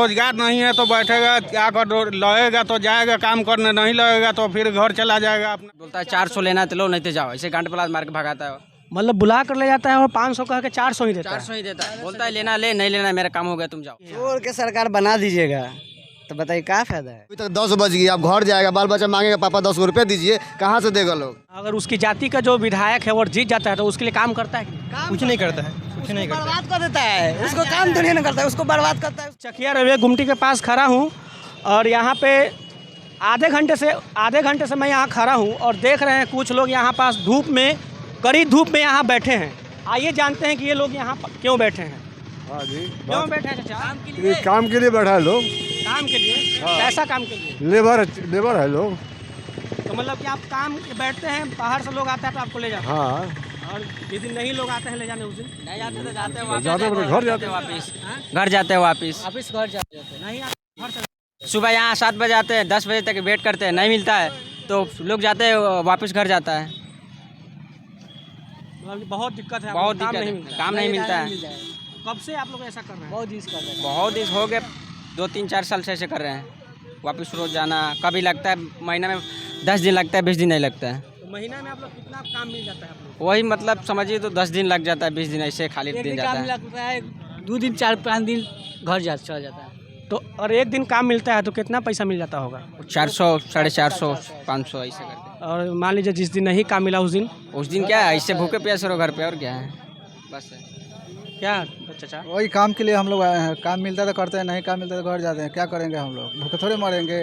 रोजगार नहीं है तो बैठेगा क्या कर, लगेगा तो जाएगा काम करने, नहीं लगेगा तो फिर घर चला जाएगा अपना। बोलता है 400 लेना है तो लो, नहीं तो जाओ, ऐसे गांड पलाद मार के भगाता है। मतलब बुला कर ले जाता है और 500 कह के 400 ही देता है। 400 ही देता है, बोलता है लेना ले, नहीं लेना मेरा काम हो गया तुम जाओ। छोड़ के सरकार बना दीजिएगा तो बताइए क्या फायदा है। अभी तक 10 बज गई, आप घर जाएगा, बाल बच्चा मांगेगा पापा 10 रुपये दीजिए, कहाँ से देगा लोग। अगर उसकी जाति का जो विधायक है वो जीत जाता है तो उसके लिए काम करता है कि नहीं? कुछ नहीं करता है, कुछ नहीं करता, बर्बाद कर देता है। उसको काम थोड़ी ना करता है, उसको बर्बाद करता है। चकिया रेलवे गुमटी के पास खड़ा हूँ और यहाँ पे आधे घंटे से मैं यहाँ खड़ा हूँ और देख रहे हैं कुछ लोग यहाँ पास धूप में, कड़ी धूप में यहाँ बैठे हैं। आइए जानते हैं कि ये लोग यहाँ क्यों बैठे हैं। हाँ जी, क्यों बैठे हैं चाचा? ये काम के लिए बैठा है लोग, काम के लिए। कैसा काम के लिए? लेबर है लोग। तो मतलब कि आप काम बैठते हैं, बाहर से लोग आते हैं तो आपको ले जाते हैं। हाँ, और जिस दिन नहीं लोग आते हैं ले जाने, उस दिन नहीं जाते तो जाते हैं घर जाते हैं वापिस, घर जाते हैं वापिस। ऑफिस घर जाते हैं, नहीं आते घर से। सुबह यहाँ 7 बजे आते हैं, 10 बजे तक वेट करते हैं, नहीं मिलता है तो लोग जाते हैं वापस घर जाता है। मतलब बहुत दिक्कत है, बहुत काम दिक्कत नहीं है, मिलता। काम नहीं मिलता है। कब से आप लोग ऐसा कर रहे हैं? बहुत दिन कर रहे हैं। बहुत दिन हो गए, 2-3-4 साल से ऐसे कर रहे हैं। वापस रोज जाना, कभी लगता है महीना में 10 दिन लगता है, 20 दिन नहीं लगता है। तो महीना में आप लोग कितना काम मिल जाता है आप लोग? वही मतलब समझिए तो 10 दिन लग जाता है, 20 दिन ऐसे खाली दिन जाता है। लगता है 2 दिन 4-5 दिन घर चला जाता है। तो और एक दिन काम मिलता है तो कितना पैसा मिल जाता होगा? 400, 450, 500 ऐसे करके। और मान लीजिए जिस दिन नहीं काम मिला उस दिन क्या है, इससे भूखे प्यासे रहो घर पे, और क्या है बस है। क्या चाचा? वही काम के लिए हम लोग आए हैं, काम मिलता है तो करते हैं, नहीं काम मिलता है तो घर जाते हैं। क्या करेंगे हम लोग, भूखे थोड़े मरेंगे।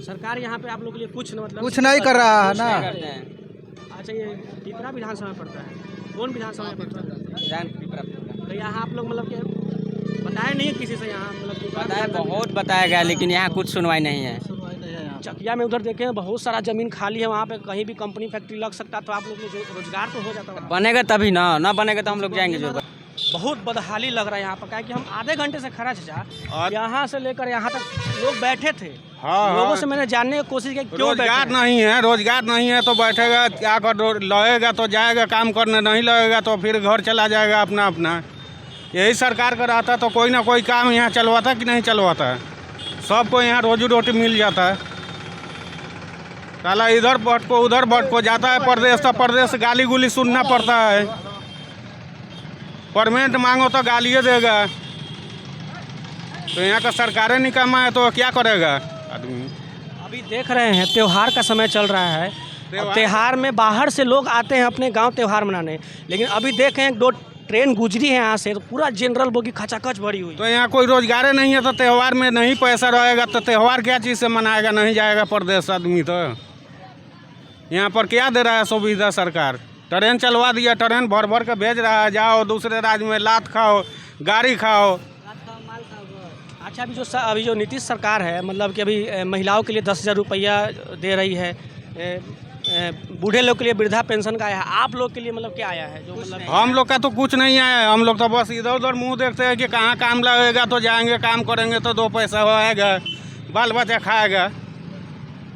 सरकार यहाँ पे आप लोग के लिए कुछ मतलब कुछ नहीं कर रहा है ना। करते हैं। अच्छा, ये पिपरा विधानसभा में पड़ता है? कौन विधानसभा में पड़ता है? तो यहाँ आप लोग मतलब कि बताए नहीं किसी से यहाँ मतलब बताया, बहुत बताया गया, लेकिन यहाँ कुछ सुनवाई नहीं है। चकिया में उधर देखें बहुत सारा जमीन खाली है, वहाँ पे कहीं भी कंपनी फैक्ट्री लग सकता, तो आप लोग के रोजगार तो हो जाता है। बनेगा तभी ना बनेगा तो हम लोग जाएंगे जरूर। बहुत बदहाली लग रहा है यहाँ पर, क्या कि हम आधे घंटे से खड़ा चाचा, यहाँ से लेकर यहाँ तक लोग बैठे थे। हाँ, लोगों से मैंने जानने की कोशिश की क्यों रोजगार बैठे नहीं है तो बैठेगा क्या कर, लगेगा तो जाएगा काम करने, नहीं लगेगा तो फिर घर चला जाएगा अपना अपना। यही सरकार का रहता तो कोई ना कोई काम यहाँ चलवाता कि नहीं चलवाता है। सबको यहाँ रोजी रोटी मिल जाता है। साला इधर भटको उधर भटको जाता है प्रदेश, तो प्रदेश गाली गुली सुनना पड़ता है। परमिट मांगो तो गालिए देगा। तो यहाँ का सरकारें निकम्मा है तो क्या करेगा आदमी। अभी देख रहे हैं त्योहार का समय चल रहा है, त्योहार में बाहर से लोग आते हैं अपने गांव त्योहार मनाने, लेकिन अभी देखें 1-2 ट्रेन गुजरी है यहाँ से तो पूरा जनरल बोगी खचाखच भरी हुई। तो यहाँ कोई रोजगार नहीं है तो त्यौहार में नहीं पैसा रहेगा तो त्यौहार क्या चीज़ से मनाएगा, नहीं जाएगा प्रदेश आदमी। तो यहाँ पर क्या दे रहा है सुविधा सरकार? ट्रेन चलवा दिया, ट्रेन भर भर के भेज रहा है, जाओ दूसरे राज्य में लात खाओ, गाड़ी खाओ। अच्छा, अभी जो नीतीश सरकार है, मतलब कि अभी महिलाओं के लिए 10,000 रुपया दे रही है, बूढ़े लोग के लिए वृद्धा पेंशन का आया है, आप लोग के लिए मतलब क्या आया है? जो मतलब हम लोग का तो कुछ नहीं आया है। हम लोग तो बस इधर उधर मुंह देखते हैं कि कहाँ काम लगेगा तो जाएंगे, काम करेंगे तो 2 पैसा होएगा, बाल बच्चा खाएगा।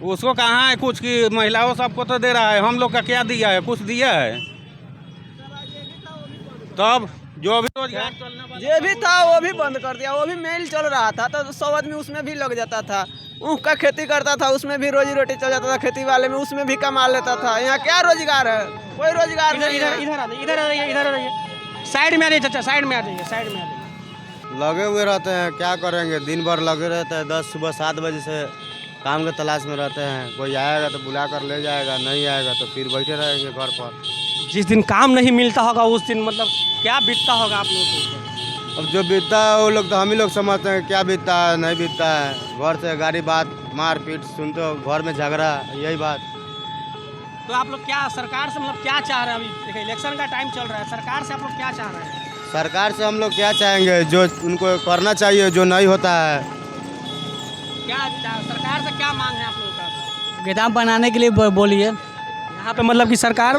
उसको कहाँ है कुछ, कि महिलाओं सबको तो दे रहा है। हम लोग का क्या दिया है? कुछ दिया है? तब जो भी रोजगार जे भी था वो भी बंद कर दिया। वो भी मेल चल रहा था तो 100 आदमी उसमें भी लग जाता था। ऊख का खेती करता था, उसमें भी रोजी रोटी चल जाता था। खेती वाले में उसमें भी कमा लेता था। यहाँ क्या रोजगार है? कोई रोजगार नहीं है। इधर आ जाइए, साइड में आ जाइए चाचा, साइड में आ जाइए। लगे हुए रहते हैं, क्या करेंगे, दिन भर लगे रहते हैं। सुबह 7 बजे से काम के तलाश में रहते हैं। कोई आएगा तो बुला कर ले जाएगा, नहीं आएगा तो फिर बैठे रहेंगे घर पर। जिस दिन काम नहीं मिलता होगा उस दिन मतलब क्या बीतता होगा आप लोगों को? अब जो बीतता है वो लोग तो हम ही लोग समझते हैं क्या बीतता है, नहीं बीतता है। घर से गाड़ी बात मार पीट सुनते हो, घर में झगड़ा, यही बात। तो आप लोग क्या सरकार से मतलब क्या चाह रहे हैं? अभी देखिए इलेक्शन का टाइम चल रहा है, सरकार से आप लोग क्या चाह रहे हैं? सरकार से हम लोग क्या चाहेंगे, जो उनको करना चाहिए, जो नहीं होता है। सरकार से क्या मांग है आप लोगों का? गोदाम बनाने के लिए बोलिए। यहाँ पे मतलब कि सरकार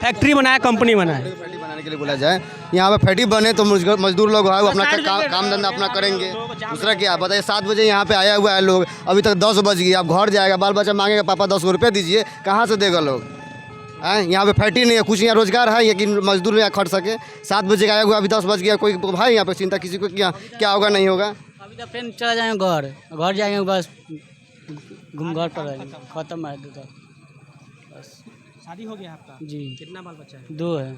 फैक्ट्री बनाए, कंपनी बनाए, फैक्ट्री बनाने के लिए बोला जाए। यहाँ पे फैक्ट्री बने तो मजदूर लोग आए अपना काम धंधा अपना करेंगे। दूसरा क्या बताइए, 7 बजे यहाँ पे आया हुआ है लोग, अभी तक 10 बज गई। आप घर जाएगा, बाल बच्चा मांगेगा पापा 10 रुपये दीजिए, कहाँ से देगा लोग। यहाँ पे फैक्ट्री नहीं है, कुछ यहाँ रोजगार है ये कि मजदूर यहाँ खट सके। 7 बजे आया हुआ, अभी 10 बज गया, कोई भाई यहाँ पे चिंता किसी को क्या होगा नहीं होगा। अभी तो फिर चला जाएंगे घर जाएंगे, बस घूम घर पर रहेंगे, खत्म है तो बस। शादी हो गया आपका? जी। कितना बाल बच्चा है? 2 है।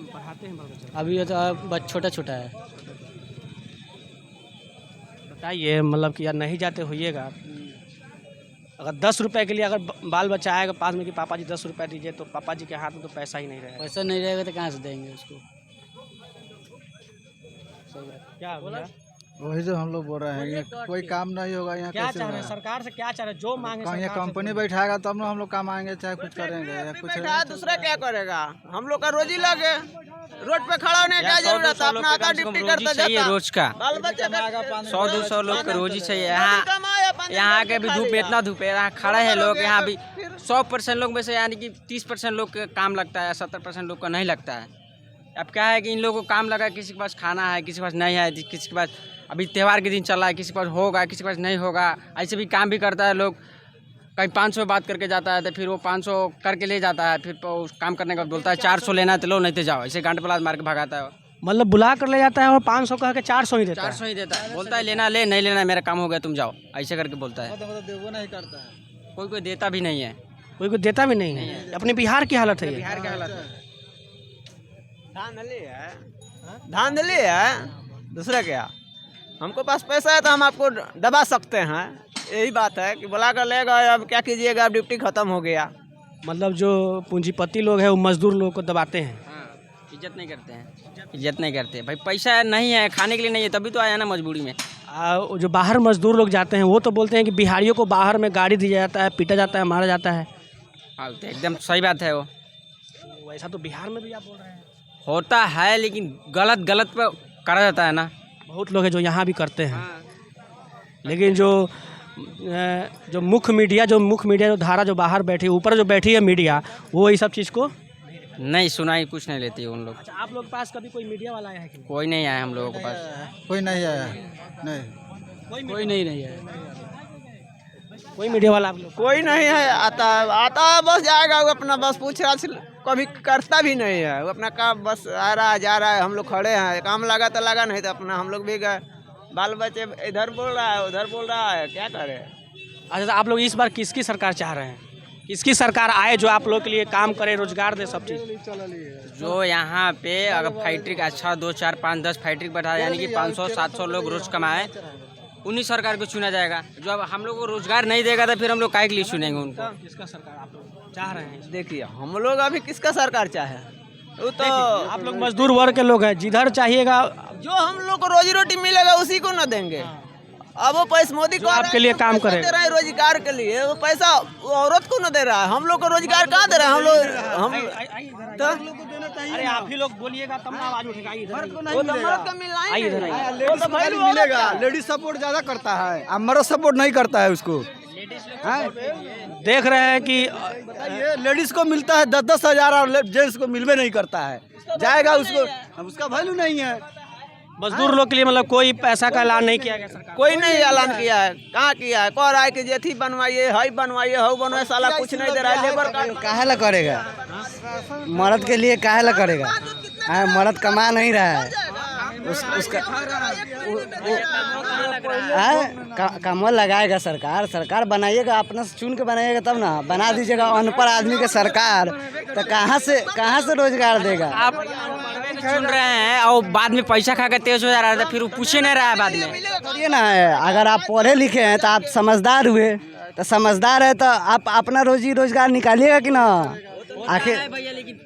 पढ़ाते हैं बाल बच्चा? अभी तो बस छोटा छोटा है। बताइए मतलब कि यार नहीं जाते होइएगा, अगर 10 रुपए के लिए अगर बाल बच्चा आएगा पास में कि पापा जी 10 रुपए दीजिए, तो पापा जी के हाथ में तो पैसा ही नहीं रहेगा। पैसा नहीं रहेगा तो कहाँ से देंगे उसको। क्या बोला? वही जो हम लोग बोल रहे हैं, ये कोई काम नहीं होगा यहाँ। क्या कैसे चाह रहे हैं होगा? सरकार से? क्या चाह रहे हैं? जो मांगे कहीं ये सरकार से कंपनी बैठाएगा तब ना हम लोग काम आएंगे, चाहे कुछ करेंगे या कुछ। बैठा दूसरा क्या करेगा, हम लोग का रोजी लगे, रोड पे खड़ा होने का क्या जरूरत है, अपना आता ड्यूटी करता चाहिए जाता, रोज का बाल बच्चा का 100-200 लोग को रोज ही चाहिए। यहाँ के भी धूप में इतना धूप है, यहाँ खड़े हैं लोग, यहाँ भी 100% लोग में से यानी कि 30% लोग का काम लगता है, 70% लोग का नहीं लगता है। अब क्या है कि इन लोगों को काम लगा, किसी के पास खाना है, किसी के पास नहीं है, किसी के पास अभी त्यौहार के दिन चल रहा है, किसी के पास होगा, किसी के पास नहीं होगा। ऐसे भी काम भी करता है लोग, कहीं 500 बात करके जाता है तो फिर वो 500 करके ले जाता है, फिर काम करने का बोलता है 400 लेना है तो लो, नहीं तो जाओ, ऐसे गांड पलाज मार के भगाता है। मतलब बुला कर ले जाता है और 500 कह के 400 ही देता है। 400 ही देता है, बोलता है लेना ले, नहीं लेना मेरा काम हो गया तुम जाओ, ऐसे करके बोलता है। वो नहीं करता है, कोई देता भी नहीं है, कोई देता भी नहीं है। अपने बिहार की हालत है ये। बिहार का हालत है। धांधली है, दूसरा क्या। हमको पास पैसा है तो हम आपको दबा सकते हैं, यही बात है कि बुला कर लेगा, अब क्या कीजिएगा, अब ड्यूटी खत्म हो गया। मतलब जो पूंजीपति लोग हैं वो मजदूर लोग को दबाते हैं। हाँ, इज्जत नहीं करते हैं, इज्जत नहीं करते भाई। पैसा नहीं है, खाने के लिए नहीं है, तभी तो आया ना मजबूरी में। जो बाहर मजदूर लोग जाते हैं वो तो बोलते हैं कि बिहारियों को बाहर में गाड़ी दिया जाता है, पीटा जाता है, मारा जाता है। हाँ, तो एकदम सही बात है वो। वैसा तो बिहार में भी आप बोल रहे हैं। होता है लेकिन गलत पे करा जाता है ना। बहुत लोग हैं जो यहाँ भी करते हैं। लेकिन जो मुख्य मीडिया जो धारा जो बाहर बैठी, ऊपर जो बैठी है मीडिया, वो ये सब चीज़ को नहीं सुनाई, कुछ नहीं लेती उन लोग। अच्छा, आप लोग के पास कभी कोई मीडिया वाला आया है कि नहीं? कोई नहीं आया हम लोगों के पास। कोई नहीं आया, नहीं कोई नहीं है। कोई मीडिया वाला आप लोग? कोई नहीं है, आता है बस जाएगा, वो अपना बस पूछ रहा, कभी करता भी नहीं है, वो अपना काम बस आ रहा है जा रहा है। हम लोग खड़े हैं, काम लगा तो लगा, नहीं तो अपना हम लोग भी गए। बाल बच्चे इधर बोल रहा है, उधर बोल रहा है, क्या करे। अच्छा, तो आप लोग इस बार किसकी सरकार चाह रहे हैं? किसकी सरकार आए जो आप लोग के लिए काम करे, रोजगार दे, सब चीज़? जो यहाँ पे अगर फैक्ट्री का अच्छा 2, 4, 5, 10 फैक्ट्री बढ़ा, यानी कि 500-700 लोग रोज कमाए, उन्हीं सरकार को चुना जाएगा। जो अब हम लोग को रोजगार नहीं देगा तो फिर हम लोग काहे के लिए चुनेंगे उनको? किसका सरकार आप लोग चाह रहे हैं? देखिए हम लोग अभी किसका सरकार चाहे, वो तो आप लोग मजदूर वर्ग के लोग हैं, जिधर चाहिएगा जो हम लोग को रोजी रोटी मिलेगा उसी को न देंगे। अब वो पैसा मोदी को आपके लिए काम करे, दे रहा है रोजगार के लिए, वो पैसा वो औरत को न दे रहा है। हम लोग को रोजगार कहाँ दे रहा है, हम लोग अरे आप ही लोग बोलिएगा तब ना आवाज उठेगा। वो तो मर्द का मिलना ही आइए, इधर नहीं। आइए। वो तो भाई लोग मिलेगा। लेडीज सपोर्ट ज्यादा करता है, अब मर्द सपोर्ट नहीं करता है उसको। देख रहे हैं कि ये लेडीज को मिलता है 10-10 हज़ार और जेंट्स को मिलवे नहीं करता है, जाएगा उसको, अब उसका वैल्यू नहीं है। मजदूर लोग के लिए मतलब कोई पैसा का ऐलान नहीं किया गया सरकार? कोई नहीं ऐलान किया है, कहाँ किया है। कह रहा है कि जेथी बनवाइए, हई बनवाइए, हऊ बनवाइए, साला कुछ नहीं दे रहा है। लेबर का काहे ला करेगा, मर्द के लिए काहे ला करेगा, मर्द कमा नहीं रहा है, उसका कमल लगाएगा सरकार बनाइएगा, अपना से चुन के बनाइएगा तब ना, बना दीजिएगा अनपढ़ आदमी के सरकार, तो कहाँ से रोजगार देगा। आप चुन रहे हैं और बाद में पैसा खा के तेज हो जा रहा है, तो फिर वो पूछे नहीं रहा है बाद में। ये ना है, अगर आप पढ़े लिखे हैं तो आप समझदार हुए, तो समझदार है तो आप अपना रोजी रोजगार निकालिएगा कि ना। आखिर भैया लेकिन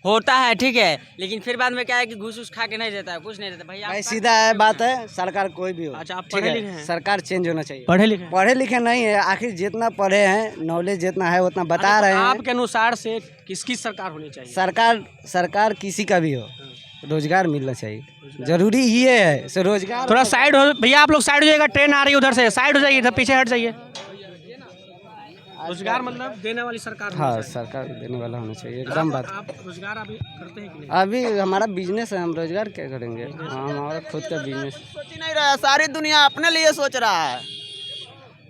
होता है ठीक है, लेकिन फिर बाद में क्या है कि घूस उस खा के नहीं देता है, कुछ नहीं देता भैया। भाई सीधा है बात है, सरकार कोई भी हो। अच्छा, आप ठीक पढ़े है, लिखे हैं? सरकार चेंज होना चाहिए। पढ़े लिखे नहीं है, आखिर जितना पढ़े हैं, नॉलेज जितना है उतना बता रहे हैं। आपके अनुसार से किसकी सरकार होनी चाहिए? सरकार किसी का भी हो, रोजगार मिलना चाहिए, जरूरी ये है। सो रोजगार थोड़ा साइड हो भैया, आप लोग साइड हो जाइएगा, ट्रेन आ रही है उधर से, साइड हो जाइए, इधर पीछे हट जाइए। रोजगार मतलब देने वाली सरकार होनी हाँ, चाहिए। सरकार देने वाला होना चाहिए, एकदम बात। आप रोजगार अभी करते हैं कि नहीं? अभी हमारा बिजनेस है, हम रोजगार क्या करेंगे, हमारा खुद का बिजनेस। सोच ही नहीं रहा है, सारी दुनिया अपने लिए सोच रहा है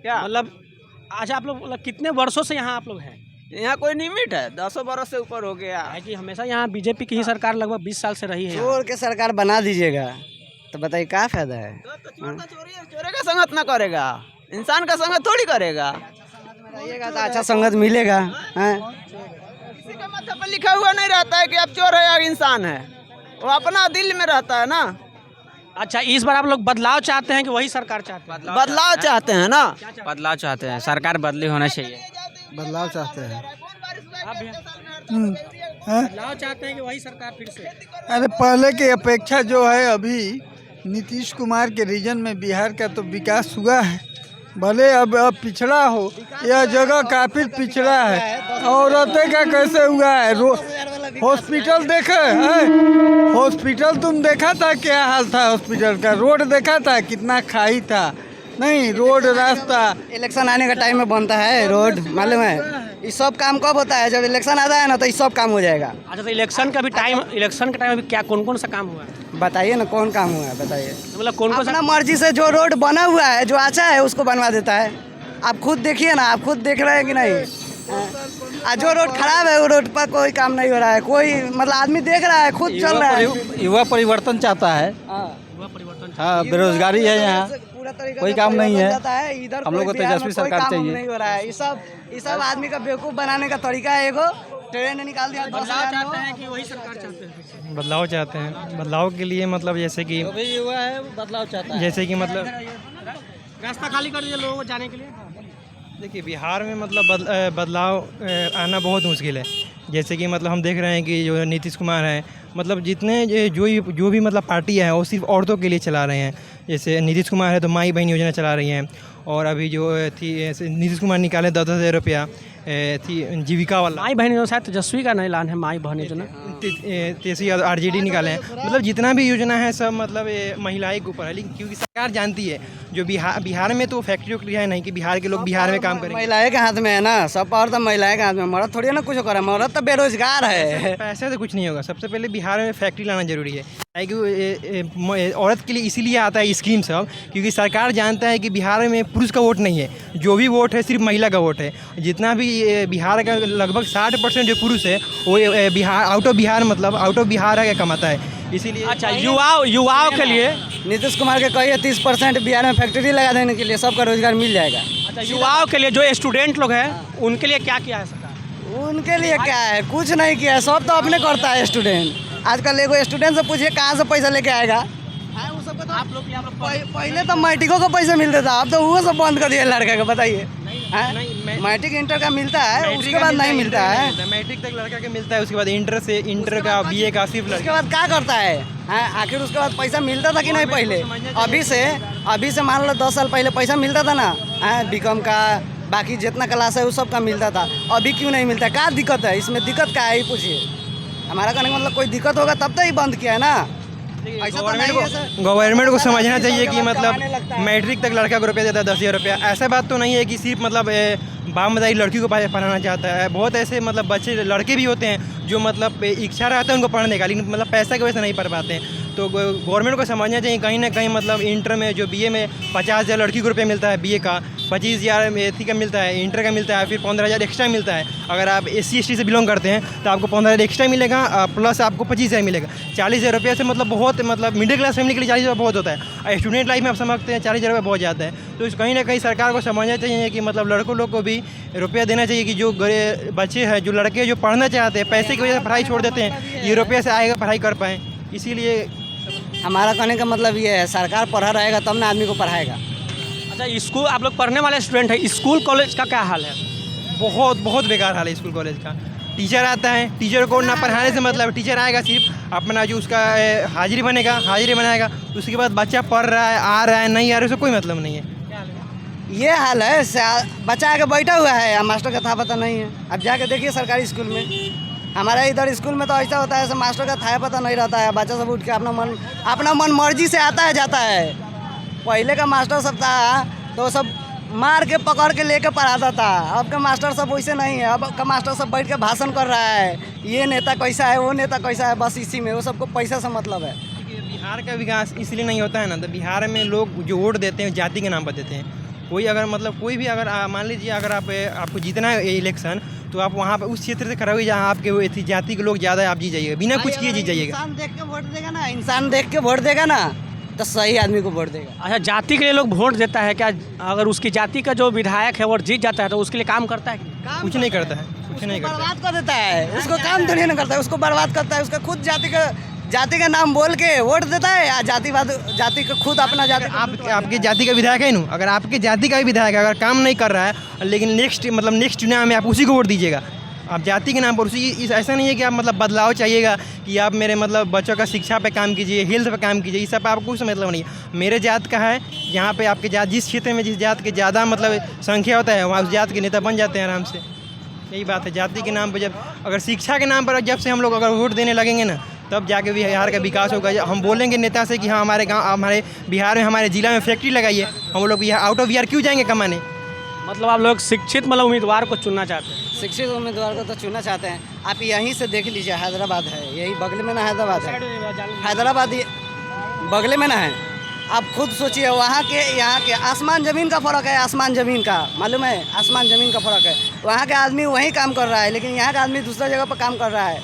क्या। मतलब अच्छा, आप लोग मतलब कितने वर्षों से यहाँ आप लोग हैं? यहाँ कोई लिमिट है? 10 बरस से ऊपर हो गया। है कि हमेशा यहाँ बीजेपी की ही सरकार लगभग 20 साल से रही है। चोर के सरकार बना दीजिएगा तो बताइए क्या फायदा है? तो चोर तो चोरी है, चोरे का संगत ना करेगा, इंसान का संगत थोड़ी करेगा। रहिएगा तो अच्छा संगत मिलेगा। हैं? किसी के माथे पर लिखा हुआ नहीं रहता है कि आप चोर है या इंसान है, वो अपना दिल में रहता है ना। अच्छा, इस बार आप लोग बदलाव चाहते हैं कि वही सरकार चाहते हैं? बदलाव चाहते हैं ना। बदलाव चाहते हैं, सरकार बदली होना चाहिए। बदलाव चाहते हैं। बदलाव चाहते हैं कि वही सरकार फिर से? अरे पहले की अपेक्षा जो है अभी नीतीश कुमार के रीजन में बिहार का तो विकास हुआ है, भले अब पिछड़ा हो, यह जगह काफी पिछड़ा है। औरतें का कैसे हुआ है? हॉस्पिटल देखे हैं? हॉस्पिटल तुम देखा था क्या हाल था हॉस्पिटल का? रोड देखा था कितना खाई था? नहीं, रोड रास्ता। इलेक्शन आने का टाइम में बनता है रोड, मालूम है? ये सब काम कब होता है? जब इलेक्शन आता है ना तो ये सब काम हो जाएगा। अच्छा, तो इलेक्शन का भी टाइम, इलेक्शन के टाइम में क्या कौन कौन सा काम हुआ है? बताइए ना कौन काम हुआ है, बताइए। मतलब कौन कौन सा? अपना मर्जी से जो रोड बना हुआ है, जो अच्छा है उसको बनवा देता है। आप खुद देखिए ना, आप खुद देख रहे हैं कि नहीं? जो रोड खराब है वो रोड पर कोई काम नहीं हो रहा है, कोई मतलब आदमी देख रहा है, खुद चल रहा है। युवा परिवर्तन चाहता है। हाँ, बेरोजगारी है यहाँ, कोई काम नहीं है। इधर हम लोग को तेजस्वी सरकार चाहिए। नहीं हो रहा है। ये सब आदमी का बेवकूफ बनाने का तरीका है। एगो ट्रेन निकाल दिया, बदलाव चाहते हैं कि वही सरकार चाहते हैं? बदलाव चाहते हैं। बदलाव के लिए मतलब जैसे कि युवा है बदलाव चाहता है। जैसे कि मतलब रास्ता खाली कर दिया लोगों को जाने के लिए। देखिए, बिहार में मतलब बदलाव आना बहुत मुश्किल है। जैसे कि मतलब हम देख रहे हैं कि जो नीतीश कुमार हैं, मतलब जितने जो भी मतलब पार्टियाँ हैं वो सिर्फ औरतों के लिए चला रहे हैं। जैसे नीतीश कुमार है तो माई बहन योजना चला रही हैं, और अभी जो थी नीतीश कुमार निकाले 10,000 रुपया थी जीविका वाला। माई बहन शायद तेजस्वी का ऐलान है, माई बहन योजना तेजस्वी आरजेडी निकाले हैं। मतलब जितना भी योजना है सब मतलब महिलाएं के ऊपर है, लेकिन क्योंकि सरकार जानती है जो बिहार में तो फैक्ट्री वैक्ट्री है नहीं कि बिहार के लोग बिहार में काम करेंगे। महिलाएं के हाथ में है ना सब पावर, तो महिलाएं के हाथ में। मर्द थोड़ी ना कुछ करे, मर्द तो बेरोजगार है। पैसे तो कुछ नहीं होगा। सबसे पहले बिहार में फैक्ट्री लाना जरूरी है, क्योंकि औरत के लिए इसीलिए आता है स्कीम सब, क्योंकि सरकार जानता है कि बिहार में पुरुष का वोट नहीं है, जो भी वोट है सिर्फ महिला का वोट है। जितना भी बिहार का लगभग 60% जो पुरुष है वो बिहार आउट ऑफ बिहार है कमाता है, इसीलिए। अच्छा, युवाओं के लिए नीतीश कुमार के कहिए 30% बिहार में फैक्ट्री लगा देने के लिए सबका रोजगार मिल जाएगा। अच्छा, युवाओं के लिए जो स्टूडेंट लोग हैं उनके लिए क्या किया है सरकार? उनके लिए क्या है? कुछ नहीं किया है, सब तो अपने करता है स्टूडेंट। आजकल एगो स्टूडेंट से पूछिए कहाँ से पैसा लेके आएगा। आप लोग पहले तो मैट्रिको का पैसा मिलता था, अब तो वो सब बंद कर दिया लड़का का। बताइए, मैट्रिक इंटर का मिलता है, उसके बाद नहीं मिलता है। मैट्रिक तक लड़का का मिलता है, उसके बाद इंटर का बीए का सिर्फ उसके बाद क्या करता है? आखिर उसके बाद पैसा मिलता था कि नहीं पहले? अभी से मान लो 10 साल पहले पैसा मिलता था ना, बीकॉम का बाकी जितना क्लास है वो सब का मिलता था। अभी क्यों नहीं मिलता? क्या दिक्कत है इसमें? दिक्कत क्या है ये पूछिए। हमारा कहने का मतलब कोई दिक्कत होगा तब तो ही बंद किया है ना। गवर्नमेंट को समझना चाहिए कि मतलब मैट्रिक तक लड़का को रुपया देता है 10,000 रुपया। ऐसा बात तो नहीं है कि सिर्फ मतलब बामदारी लड़की को पढ़ाना चाहता है। बहुत ऐसे मतलब बच्चे लड़के भी होते हैं जो मतलब इच्छा रहता है उनको पढ़ने का, लेकिन मतलब पैसा की वजह से नहीं पढ़ पाते हैं। तो गवर्नमेंट को समझना चाहिए कहीं ना कहीं मतलब इंटर में जो बीए में 50,000 लड़की को रुपया मिलता है, बीए का 25,000 एथी का मिलता है, इंटर का मिलता है, फिर 15,000 एक्स्ट्रा मिलता है। अगर आप SC ST से बिलोंग करते हैं तो आपको 15,000 एक्स्ट्रा मिलेगा, प्लस आपको 25,000 मिलेगा। 40,000 रुपये से मतलब बहुत मतलब मिडिल क्लास फैमिली के लिए 40,000 बहुत होता है। स्टूडेंट लाइफ में आप समझते हैं 40,000 रुपये बहुत ज़्यादा है। तो कहीं ना कहीं सरकार को समझना चाहिए कि मतलब लड़कों लोग को भी रुपया देना चाहिए कि जो बच्चे हैं, जो लड़के जो पढ़ना चाहते हैं, पैसे की वजह से पढ़ाई छोड़ देते हैं, ये रुपये से आएगा पढ़ाई कर पाएँ। इसीलिए हमारा कहने का मतलब ये है, सरकार पढ़ा रहेगा तब ना आदमी को पढ़ाएगा। अच्छा, स्कूल आप लोग पढ़ने वाले स्टूडेंट हैं, स्कूल कॉलेज का क्या हाल है? बहुत बेकार हाल है स्कूल कॉलेज का। टीचर आता है, टीचर को ना पढ़ाने से मतलब, टीचर आएगा सिर्फ अपना जो उसका हाजिरी बनाएगा, उसके बाद बच्चा पढ़ रहा है, आ रहा है, नहीं आ रहा है, उसको कोई मतलब नहीं है। ये हाल है, बच्चा आके बैठा हुआ है, मास्टर का था पता नहीं है। अब जाके देखिए सरकारी स्कूल में, हमारे इधर स्कूल में तो ऐसा होता है, मास्टर का था पता नहीं रहता है। बच्चा सब उठ के अपना मन मर्जी से आता है जाता है। पहले का मास्टर सब था तो सब मार के पकड़ के लेके पढ़ाता था। अब का मास्टर सब वैसे नहीं है। अब का मास्टर सब बैठ के भाषण कर रहा है, ये नेता कैसा है, वो नेता कैसा है, बस इसी में वो सबको पैसा से मतलब है। बिहार का विकास इसलिए नहीं होता है ना, तो बिहार में लोग जो वोट देते हैं जाति के नाम पर देते हैं। कोई अगर मतलब कोई भी अगर मान लीजिए अगर आपको जीतना है इलेक्शन, तो आप वहाँ पर उस क्षेत्र से खड़ा हुए जहाँ आपके वो इतनी जाति के लोग ज़्यादा है, आप जीत जाइएगा, बिना कुछ किए जीत जाइएगा। इंसान देख के वोट देगा ना, इंसान देख के वोट देगा ना, तो सही आदमी को वोट देगा। अच्छा, जाति के लिए लोग वोट देता है क्या? अगर उसकी जाति का जो विधायक है वो जीत जाता है तो उसके लिए काम करता है क्या? कुछ नहीं करता है, कुछ नहीं करता है। बर्बाद कर देता है, उसको काम थोड़ी ना करता है, उसको बर्बाद करता है। उसका खुद जाति का नाम बोल के वोट देता है, या जाति को खुद अपना जाति। आपके जाति का विधायक है ना, अगर आपके जाति का ही विधायक है, अगर काम नहीं कर रहा है, लेकिन नेक्स्ट चुनाव में आप उसी को वोट दीजिएगा। आप जाति के नाम पर उसी, ऐसा नहीं है कि आप मतलब बदलाव चाहिएगा कि आप मेरे मतलब बच्चों का शिक्षा पे काम कीजिए, हेल्थ पे काम कीजिए, इस सब पे आपको कुछ मतलब नहीं है। मेरे जात का है, यहाँ पे आपके जात जिस क्षेत्र में जिस जात के ज़्यादा मतलब संख्या होता है वहाँ उस जात के नेता बन जाते हैं आराम से। यही बात है, जाति के नाम पर जब अगर शिक्षा के नाम पर जब से हम लोग अगर वोट देने लगेंगे ना, तब जाके भी बिहार का विकास होगा। हम बोलेंगे नेता से कि हाँ हमारे गाँव, हमारे बिहार में, हमारे ज़िला में फैक्ट्री लगाइए, हम लोग बिहार आउट ऑफ बिहार क्यों जाएंगे कमाने? मतलब आप लोग शिक्षित मतलब उम्मीदवार को चुनना चाहते हैं? शिक्षित उम्मीदवार को तो चुनना चाहते हैं। आप यहीं से देख लीजिए, हैदराबाद है, यही बगल में ना हैदराबाद है, हैदराबाद बगल में ना है। आप खुद सोचिए, वहाँ के यहाँ के आसमान ज़मीन का फ़र्क है, आसमान ज़मीन का, मालूम है, आसमान ज़मीन का फ़र्क है। वहाँ के आदमी वहीं काम कर रहा है, लेकिन यहाँ का आदमी दूसरा जगह पर काम कर रहा है।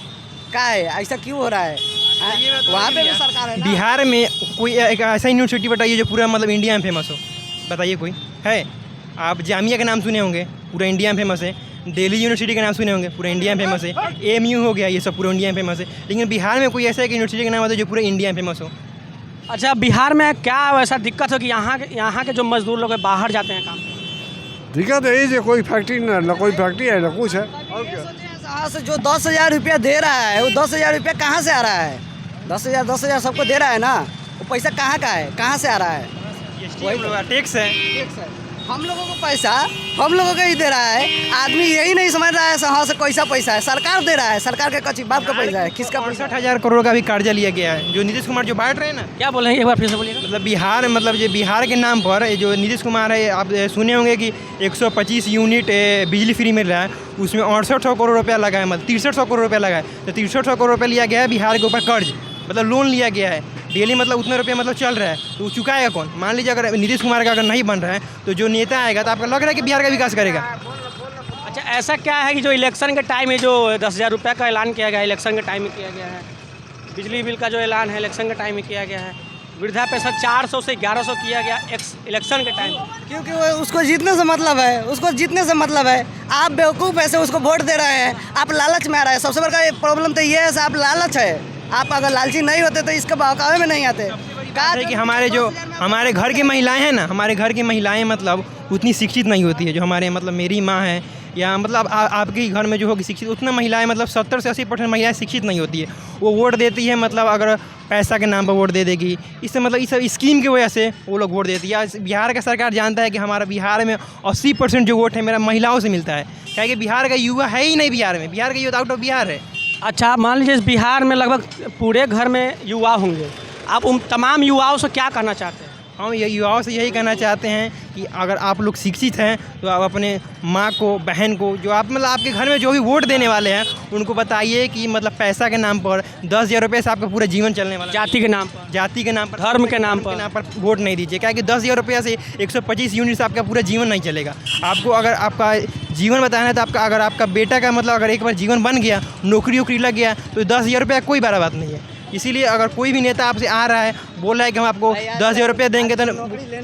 क्या है, ऐसा क्यों हो रहा है? वहाँ पे भी सरकार है ना। बिहार में कोई एक ऐसा यूनिवर्सिटी बताइए जो पूरा मतलब इंडिया में फेमस हो, बताइए कोई है? आप जामिया का नाम सुने होंगे, पूरा इंडिया में फेमस है। दिल्ली यूनिवर्सिटी का नाम सुने होंगे, पूरा इंडिया में फेमस है। AMU हो गया, ये सब पूरा इंडिया में फेमस है। लेकिन बिहार में कोई ऐसा एक यूनिवर्सिटी का नाम होता है जो पूरे इंडिया में फेमस हो? अच्छा, बिहार में क्या वैसा दिक्कत हो कि यहाँ के जो मजदूर लोग हैं बाहर जाते हैं काम? दिक्कत यही है, कोई फैक्ट्री ना कोई फैक्ट्री है ना कुछ है। और क्या यहाँ से जो 10,000 रुपया दे रहा है, वो 10,000 रुपया कहाँ से आ रहा है? 10,000 सबको दे रहा है ना, वो पैसा कहाँ का है, कहाँ से आ रहा है? टैक्स है। हम लोगों को पैसा हम लोगों को ही दे रहा है। आदमी यही नहीं समझ रहा है हाँ से कैसा पैसा है, सरकार दे रहा है। सरकार के कच्ची बात का पैसा है, किसका? 65,000 करोड़ का भी कर्जा लिया गया है, जो नीतीश कुमार जो बांट रहे हैं ना। क्या बोल रहे हैं, एक बार फिर से बोलिएगा। मतलब बिहार, मतलब जो बिहार के नाम पर जो नीतीश कुमार है, आप सुने होंगे कि 125 यूनिट बिजली फ्री मिल रहा है, उसमें 6800 करोड़ रुपया लगा है, मतलब 6300 करोड़ रुपया लगा है। तो 6300 करोड़ रुपया लिया गया है बिहार के ऊपर कर्ज, मतलब लोन लिया गया है। डेली मतलब उतना रुपया मतलब चल रहा है, तो चुकाएगा कौन? मान लीजिए अगर नीतीश कुमार का अगर नहीं बन रहा है, तो जो नेता आएगा तो आपका लग रहा है कि बिहार का विकास करेगा? अच्छा, ऐसा क्या है कि जो इलेक्शन के टाइम में जो 10,000 रुपये का ऐलान किया गया है, इलेक्शन के टाइम में किया गया है, बिजली बिल का जो ऐलान है इलेक्शन के टाइम में किया गया है, वृद्धा पेंशन 400 से 1100 किया गया इलेक्शन के टाइम? क्योंकि वो उसको जीतने से मतलब है, उसको जीतने से मतलब है। आप बेवकूफ़ ऐसे उसको वोट दे रहे हैं, आप लालच में आ रहे हैं। सबसे बड़ा प्रॉब्लम तो ये है, आप लालच है। आप अगर लालची नहीं होते तो इसके बहकावे में नहीं आते। है कि हमारे घर की महिलाएं हैं ना, हमारे घर की महिलाएं मतलब उतनी शिक्षित नहीं होती है। जो हमारे मतलब मेरी माँ है, या मतलब आपके घर में जो होगी शिक्षित, उतना महिलाएं मतलब 70 से 80% महिलाएं शिक्षित नहीं होती है। वो वोट देती है मतलब अगर पैसा के नाम पर वोट दे देगी, इससे मतलब इस सब स्कीम की वजह से वो लोग वोट देती है। बिहार का सरकार जानता है कि हमारा बिहार में 80% जो वोट है मेरा महिलाओं से मिलता है, क्या कि बिहार का युवा है ही नहीं। बिहार का युवा आउट ऑफ बिहार है। अच्छा, मान लीजिए बिहार में लगभग पूरे घर में युवा होंगे, आप उन तमाम युवाओं से क्या कहना चाहते हैं? हम युवाओं से यही कहना चाहते हैं कि अगर आप लोग शिक्षित हैं तो आप अपने माँ को, बहन को, जो आप मतलब आपके घर में जो भी वोट देने वाले हैं, उनको बताइए कि मतलब पैसा के नाम पर 10,000 रुपये से आपका पूरा जीवन चलने वाला। जाति के नाम पर, धर्म के नाम पर वोट नहीं दीजिए, क्या कि 10,000 रुपये से 125 यूनिट से आपका पूरा जीवन नहीं चलेगा। आपको अगर आपका जीवन बताना है तो आपका, अगर आपका बेटा का मतलब अगर एक बार जीवन बन गया, नौकरी वोकरी लग गया, तो 10,000 रुपये कोई बड़ा बात नहीं है। इसीलिए अगर कोई भी नेता आपसे आ रहा है, बोल रहा है कि हम आपको 10,000 रुपये देंगे, तो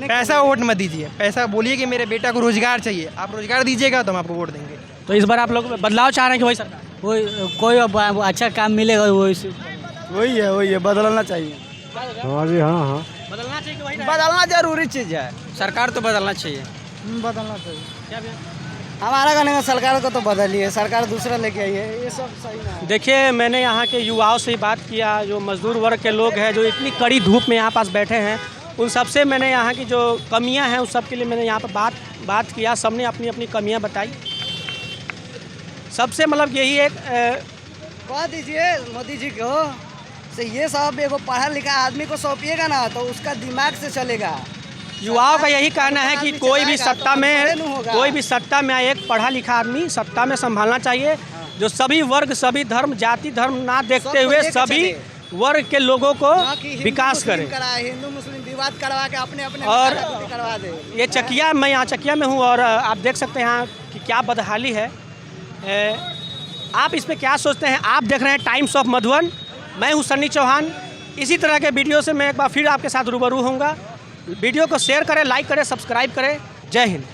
पैसा वोट मत दीजिए। पैसा बोलिए कि मेरे बेटा को रोजगार चाहिए, आप रोजगार दीजिएगा तो हम आपको वोट देंगे। तो इस बार आप लोग बदलाव चाह रहे हैं कि वही सरकार, कोई अच्छा काम मिलेगा वही है, बदलना चाहिए। हाँ जी, हाँ बदलना चाहिए कि वही? बदलना जरूरी चीज़ है, सरकार तो बदलना चाहिए। बदलना चाहिए। क्या भैया? हमारा कहने का सरकार को तो बदलिए, सरकार दूसरा लेके आई है, ये सब सही ना है। देखिए, मैंने यहाँ के युवाओं से बात किया, जो मजदूर वर्ग के लोग हैं, जो इतनी कड़ी धूप में यहाँ पास बैठे हैं, उन सबसे मैंने यहाँ की जो कमियाँ हैं उस सब के लिए मैंने यहाँ पर बात किया। सबने अपनी अपनी कमियाँ बताई। सबसे मतलब यही एक कह दीजिए मोदी जी को से ये सब एगो पढ़ा लिखा आदमी को सौंपिएगा ना, तो उसका दिमाग से चलेगा। युवाओं का यही कहना है कि कोई भी सत्ता में आए, एक पढ़ा लिखा आदमी सत्ता में संभालना चाहिए, जो सभी वर्ग, सभी धर्म, जाति धर्म ना देखते हुए सभी वर्ग के लोगों को विकास करे। हिंदू मुस्लिम विवाद करवा के अपने और करवा दे। ये चकिया, मैं यहाँ चकिया में हूँ और आप देख सकते हैं यहाँ कि क्या बदहाली है। आप इस पे क्या सोचते हैं? आप देख रहे हैं टाइम्स ऑफ मधुबन, मैं हूं सन्नी चौहान। इसी तरह के वीडियो से मैं एक बार फिर आपके साथ रूबरू होऊंगा। वीडियो को शेयर करें, लाइक करें, सब्सक्राइब करें। जय हिंद।